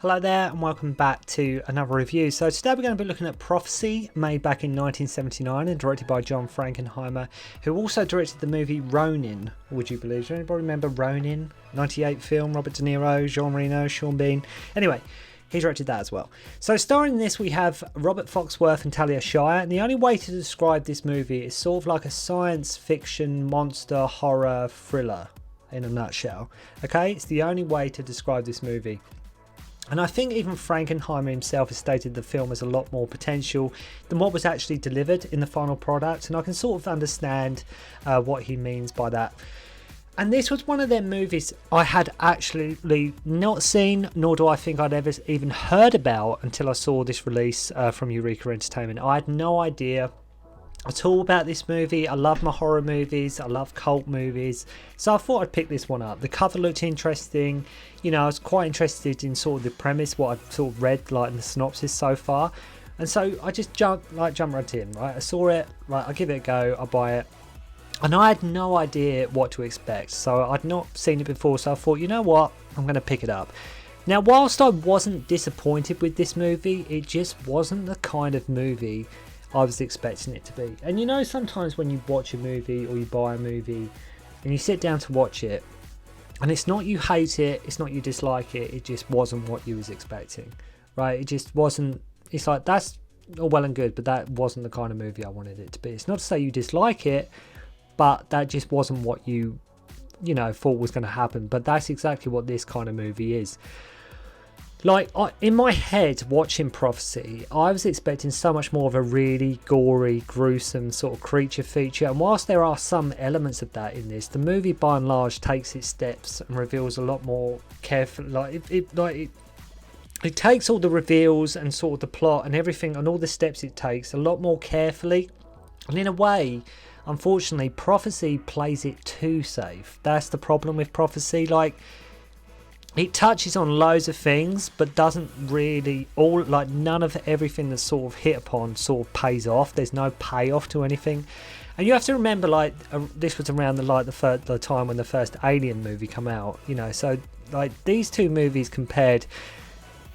Hello there and welcome back to another review. So today we're going to be looking at Prophecy, made back in 1979 and directed by John Frankenheimer, who also directed the movie Ronin, would you believe? Does anybody remember Ronin? 98 film, Robert De Niro, Jean Reno, Sean Bean. Anyway, he directed that as well. So starring in this we have Robert Foxworth and Talia Shire, and the only way to describe this movie is sort of like a science fiction monster horror thriller in a nutshell. Okay, it's the only way to describe this movie. And I think even Frankenheimer himself has stated the film has a lot more potential than what was actually delivered in the final product. And I can sort of understand what he means by that. And this was one of them movies I had actually not seen, nor do I think I'd ever even heard about until I saw this release from Eureka Entertainment. I had no idea at all about this movie. I love my horror movies, I love cult movies, so I thought I'd pick this one up. The cover looked interesting, you know, I was quite interested in sort of the premise, what I'd sort of read like in the synopsis so far, and so I just jumped right in, right? I saw it, right, I'll give it a go, I'll buy it, and I had no idea what to expect, so I'd not seen it before, so I thought, you know what, I'm going to pick it up. Now, whilst I wasn't disappointed with this movie, it just wasn't the kind of movie I was expecting it to be. And you know, sometimes when you watch a movie or you buy a movie and you sit down to watch it, and it's not you hate it, it's not you dislike it, it just wasn't what you was expecting, right? It just wasn't. It's like, that's all well and good, but that wasn't the kind of movie I wanted it to be. It's not to say you dislike it, but that just wasn't what you know, thought was going to happen. But that's exactly what this kind of movie is. Like, in my head, watching Prophecy, I was expecting so much more of a really gory, gruesome sort of creature feature. And whilst there are some elements of that in this, the movie by and large takes its steps and reveals a lot more carefully. It takes all the reveals and sort of the plot and everything and all the steps it takes a lot more carefully. And in a way, unfortunately, Prophecy plays it too safe. That's the problem with Prophecy. Like, it touches on loads of things, but doesn't really none of everything that's sort of hit upon sort of pays off. There's no payoff to anything, and you have to remember, like, this was around the time when the first Alien movie came out. You know, so like these two movies compared.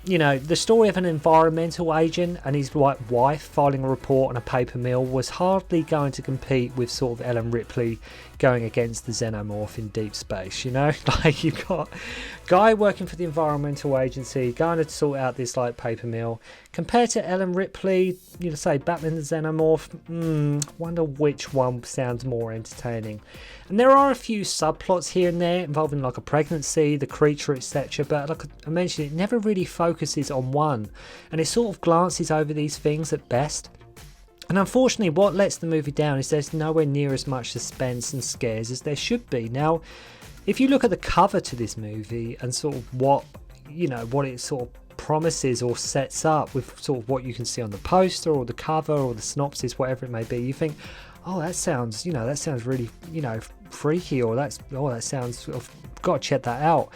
You know, the story of an environmental agent and his wife filing a report on a paper mill was hardly going to compete with sort of Ellen Ripley going against the xenomorph in deep space, you know? Like, you've got a guy working for the environmental agency going to sort out this, like, paper mill. Compared to Ellen Ripley, you know, say Batman the Xenomorph, wonder which one sounds more entertaining. And there are a few subplots here and there involving, like, a pregnancy, the creature, etc. But like I mentioned, it never really focuses on one. And it sort of glances over these things at best. And unfortunately, what lets the movie down is there's nowhere near as much suspense and scares as there should be. Now, if you look at the cover to this movie and sort of what it sort of promises or sets up with sort of what you can see on the poster or the cover or the synopsis, whatever it may be, you think, oh, that sounds really, you know, freaky, or that sounds, I've got to check that out.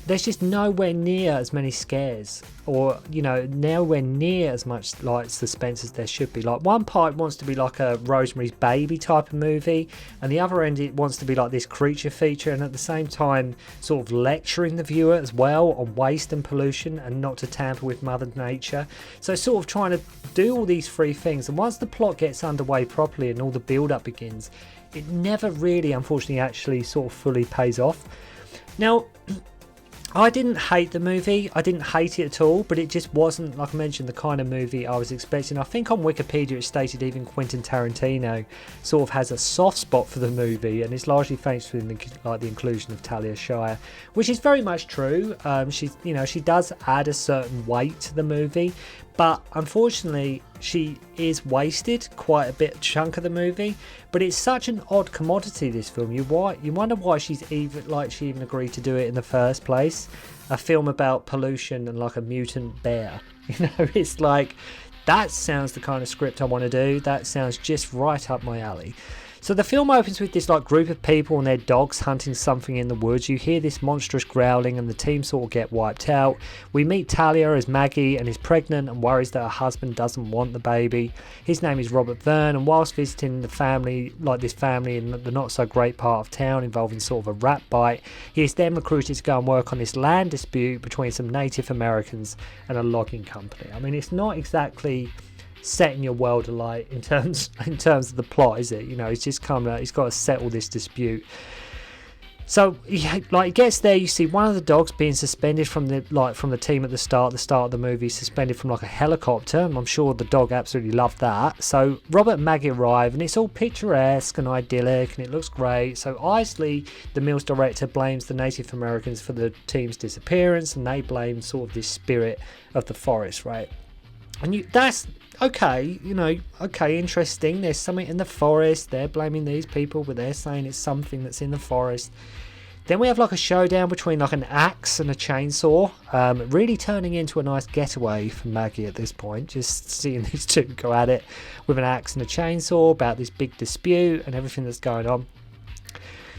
There's just nowhere near as many scares, or, you know, nowhere near as much like suspense as there should be. Like, one part wants to be like a Rosemary's Baby type of movie, and the other end it wants to be like this creature feature, and at the same time sort of lecturing the viewer as well on waste and pollution and not to tamper with Mother Nature. So sort of trying to do all these three things, and once the plot gets underway properly and all the build-up begins, it never really, unfortunately, actually sort of fully pays off. Now, I didn't hate the movie, I didn't hate it at all, but it just wasn't, like I mentioned, the kind of movie I was expecting. I think on Wikipedia it stated even Quentin Tarantino sort of has a soft spot for the movie, and it's largely thanks to the inclusion of Talia Shire, which is very much true. She does add a certain weight to the movie, but unfortunately she is wasted quite a bit chunk of the movie. But it's such an odd commodity, this film. You wonder why she even agreed to do it in the first place. A film about pollution and like a mutant bear. You know, it's like, that sounds the kind of script I want to do. That sounds just right up my alley. So the film opens with this like group of people and their dogs hunting something in the woods. You hear this monstrous growling and the team sort of get wiped out. We meet Talia as Maggie and is pregnant and worries that her husband doesn't want the baby. His name is Robert Verne, and whilst visiting the family, like this family in the not so great part of town involving sort of a rat bite, he is then recruited to go and work on this land dispute between some Native Americans and a logging company. I mean, it's not exactly setting your world alight in terms of the plot, is it? You know, he's just come out, he's got to settle this dispute. So he gets there, you see one of the dogs being suspended from the team at the start of the movie, suspended from like a helicopter, and I'm sure the dog absolutely loved that. So Robert and Maggie arrive and it's all picturesque and idyllic and it looks great. So Isley, the Mills director, blames the Native Americans for the team's disappearance, and they blame sort of this spirit of the forest, right? And that's okay, you know, okay, interesting. There's something in the forest. They're blaming these people, but they're saying it's something that's in the forest. Then we have like a showdown between like an axe and a chainsaw, really turning into a nice getaway for Maggie at this point, just seeing these two go at it with an axe and a chainsaw about this big dispute and everything that's going on.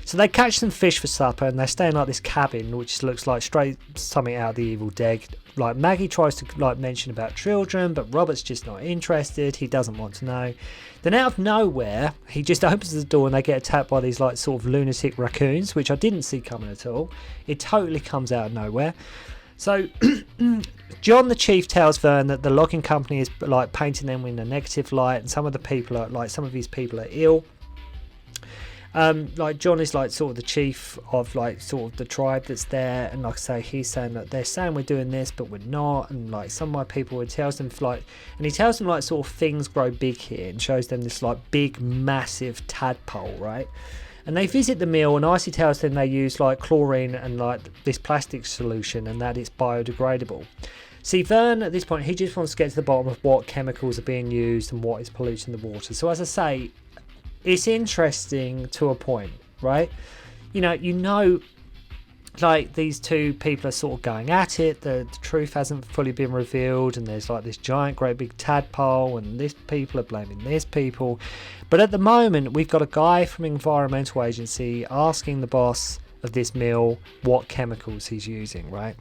So they catch some fish for supper and they stay in like this cabin which looks like straight something out of The Evil Dead. Like Maggie tries to like mention about children, but Robert's just not interested. He doesn't want to know. Then out of nowhere, he just opens the door and they get attacked by these like sort of lunatic raccoons, which I didn't see coming at all. It totally comes out of nowhere. So John the Chief tells Verne that the logging company is like painting them in a negative light, and some of his people are ill. Like John is like sort of the chief of like sort of the tribe that's there, and like I say, he's saying that they're saying we're doing this but we're not, and like some of my people, he tells them like sort of things grow big here and shows them this like big massive tadpole, right? And they visit the mill and Icy tells them they use like chlorine and like this plastic solution and that it's biodegradable. See, Verne at this point, he just wants to get to the bottom of what chemicals are being used and what is polluting the water. So as I say, it's interesting to a point, right? You know, like these two people are sort of going at it. The truth hasn't fully been revealed, and there's like this giant, great big tadpole, and this people are blaming this people. But at the moment, we've got a guy from Environmental Agency asking the boss of this mill what chemicals he's using, right?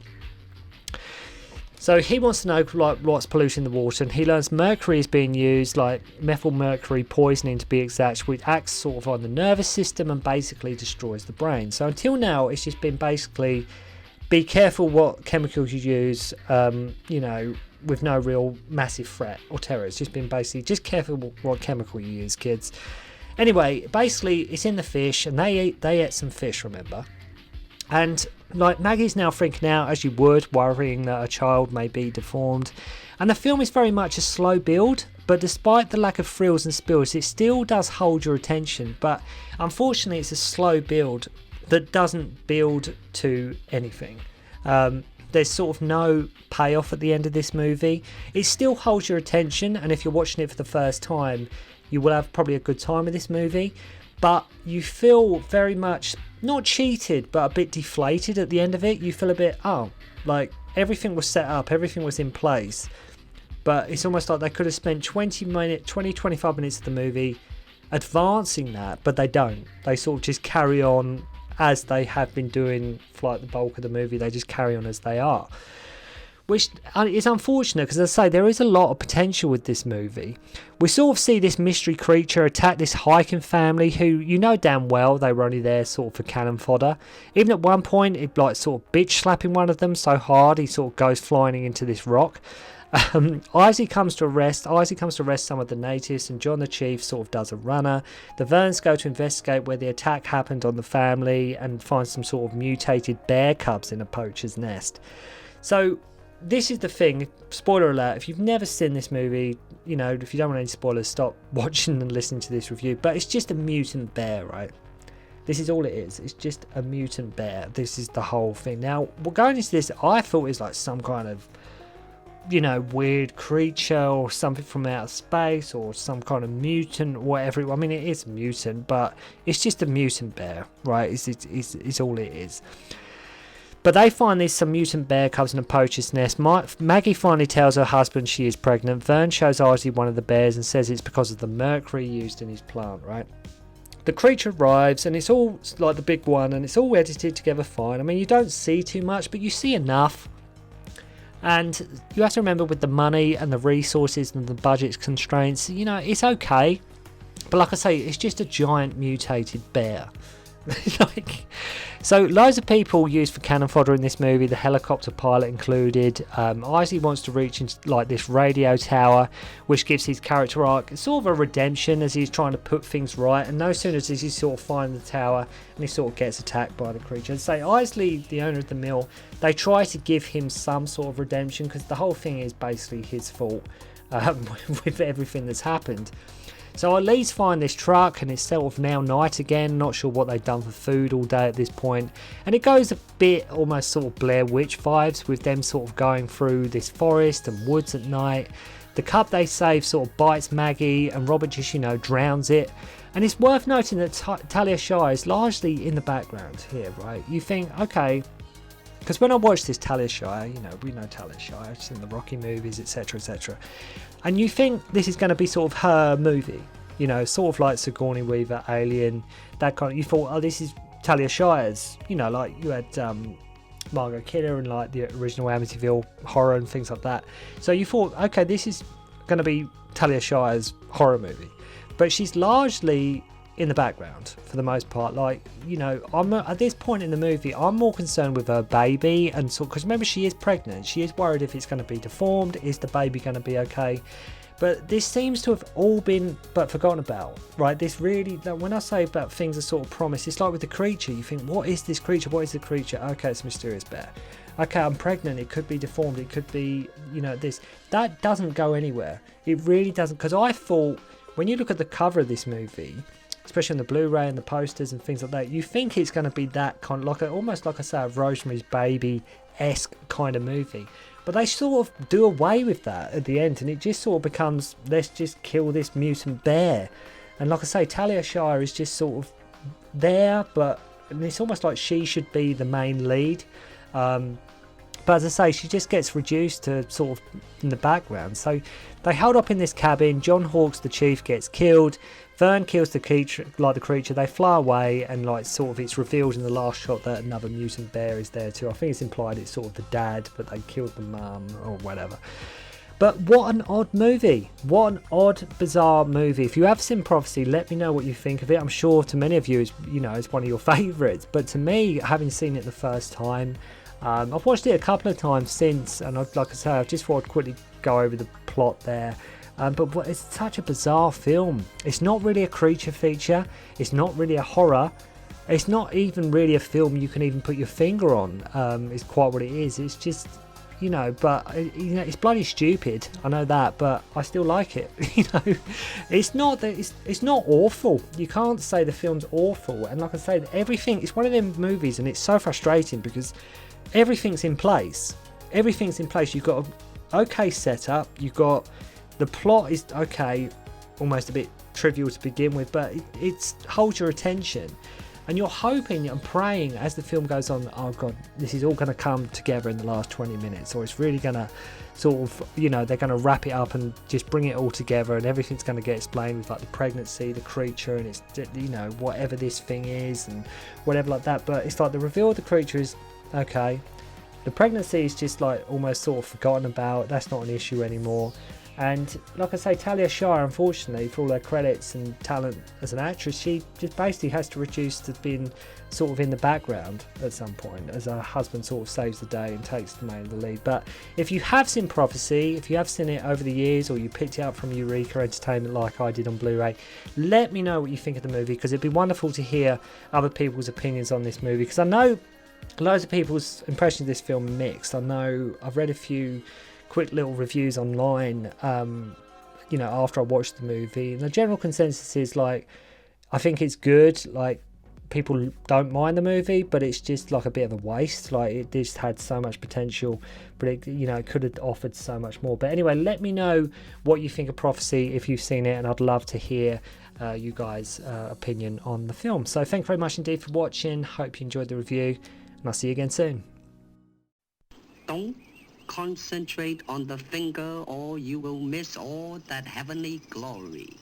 So he wants to know like what's polluting the water, and he learns mercury is being used, like methyl mercury poisoning to be exact, which acts sort of on the nervous system and basically destroys the brain. So until now, it's just been basically be careful what chemicals you use, you know, with no real massive threat or terror. It's just been basically just careful what chemical you use, kids. Anyway, basically it's in the fish, and they ate some fish, remember? And like Maggie's now freaking out, as you would, worrying that a child may be deformed. And the film is very much a slow build, but despite the lack of frills and spills, it still does hold your attention. But unfortunately, it's a slow build that doesn't build to anything. There's sort of no payoff at the end of this movie. It still holds your attention, and if you're watching it for the first time, you will have probably a good time with this movie. But you feel very much not cheated, but a bit deflated at the end of it. You feel a bit, like everything was set up, everything was in place, but it's almost like they could have spent 25 minutes of the movie advancing that, but they don't. They sort of just carry on as they have been doing for like the bulk of the movie. They just carry on as they are, which is unfortunate because, as I say, there is a lot of potential with this movie. We sort of see this mystery creature attack this hiking family who, you know damn well, they were only there sort of for cannon fodder. Even at one point, it like sort of bitch slapping one of them so hard he sort of goes flying into this rock. Isaac comes to arrest some of the natives, and John the Chief sort of does a runner. The Verns go to investigate where the attack happened on the family and find some sort of mutated bear cubs in a poacher's nest. So this is the thing, spoiler alert, if you've never seen this movie, you know, if you don't want any spoilers, stop watching and listening to this review. But it's just a mutant bear, right? This is all it is. It's just a mutant bear. This is the whole thing. Now, we're going into this, I thought it was like some kind of, you know, weird creature or something from outer space or some kind of mutant or whatever. I mean, it is a mutant, but it's just a mutant bear, right? It's all it is. But they find there's some mutant bear cubs in a poacher's nest. Maggie finally tells her husband she is pregnant. Verne shows Ozzy one of the bears and says it's because of the mercury used in his plant, right? the creature arrives, and it's all like the big one, and it's all edited together fine. I mean, you don't see too much, but you see enough. And you have to remember, with the money and the resources and the budget constraints, you know, it's okay. But like I say, it's just a giant mutated bear. So loads of people used for cannon fodder in this movie, the helicopter pilot included. Isley wants to reach into like this radio tower, which gives his character arc sort of a redemption as he's trying to put things right. And no sooner does he sort of find the tower, and he sort of gets attacked by the creature. And say Isley, the owner of the mill, they try to give him some sort of redemption, because the whole thing is basically his fault with everything that's happened. So our leads find this truck, and it's sort of now night again. Not sure what they've done for food all day at this point. And it goes a bit almost sort of Blair Witch vibes, with them sort of going through this forest and woods at night. The cub they save sort of bites Maggie, and Robert just, you know, drowns it. And it's worth noting that Talia Shire is largely in the background here, right? You think, okay, because when I watched this, Talia Shire, you know, we know Talia Shire, she's in the Rocky movies, etc, etc. And you think this is going to be sort of her movie, you know, sort of like Sigourney Weaver, Alien, that kind of. You thought, oh, this is Talia Shire's, you know, like you had Margot Kidder and like the original Amityville horror and things like that. So you thought, okay, this is going to be Talia Shire's horror movie, but she's largely in the background for the most part. Like, you know, I'm at this point in the movie, I'm more concerned with her baby, and so, because remember, she is pregnant, she is worried if it's going to be deformed, is the baby going to be okay? But this seems to have all been forgotten about, right? This really, when I say about things are sort of promised, it's like with the creature. You think, what is this creature? What is the creature? Okay, it's a mysterious bear. Okay, I'm pregnant, it could be deformed, it could be, you know, this. That doesn't go anywhere. It really doesn't, because I thought, when you look at the cover of this movie, especially on the Blu-ray and the posters and things like that, you think it's going to be that kind of, like almost like I say, a Rosemary's Baby-esque kind of movie. But they sort of do away with that at the end, and it just sort of becomes, let's just kill this mutant bear. And like I say, Talia Shire is just sort of there, but it's almost like she should be the main lead. But as I say, she just gets reduced to sort of in the background. So they hold up in this cabin. John Hawkes, the chief, gets killed. Vern kills the creature. They fly away, and like sort of it's revealed in the last shot that another mutant bear is there too. I think it's implied it's sort of the dad, but they killed the mum or whatever. But what an odd movie. What an odd, bizarre movie. If you have seen Prophecy, let me know what you think of it. I'm sure to many of you, it's one of your favourites. But to me, having seen it the first time, I've watched it a couple of times since, and like I say, I just thought I'd quickly go over the plot there. But it's such a bizarre film. It's not really a creature feature. It's not really a horror. It's not even really a film you can even put your finger on. Is quite what it is. It's just, but it's bloody stupid. I know that, but I still like it. It's not that it's not awful. You can't say the film's awful. And like I say, everything. It's one of them movies, and it's so frustrating because everything's in place. Everything's in place. You've got an okay setup. You've got. The plot is okay, almost a bit trivial to begin with, but it holds your attention, and you're hoping and praying as the film goes on, oh god, this is all going to come together in the last 20 minutes, or it's really going to sort of, they're going to wrap it up and just bring it all together, and everything's going to get explained with like the pregnancy, the creature, and it's, whatever this thing is and whatever like that. But it's like the reveal of the creature is okay, the pregnancy is just like almost sort of forgotten about. That's not an issue anymore. And like I say, Talia Shire, unfortunately, for all her credits and talent as an actress, she just basically has to reduce to being sort of in the background at some point, as her husband sort of saves the day and takes the lead. But if you have seen Prophecy, if you have seen it over the years, or you picked it up from Eureka Entertainment like I did on Blu-ray, let me know what you think of the movie, because it'd be wonderful to hear other people's opinions on this movie, because I know loads of people's impression of this film are mixed. I know I've read a few quick little reviews online after I watched the movie, and the general consensus is like, I think it's good, like people don't mind the movie, but it's just like a bit of a waste. Like it just had so much potential, but it could have offered so much more. But anyway, let me know what you think of Prophecy if you've seen it, and I'd love to hear you guys' opinion on the film. So thank you very much indeed for watching. Hope you enjoyed the review, and I'll see you again soon. Don't concentrate on the finger, or you will miss all that heavenly glory.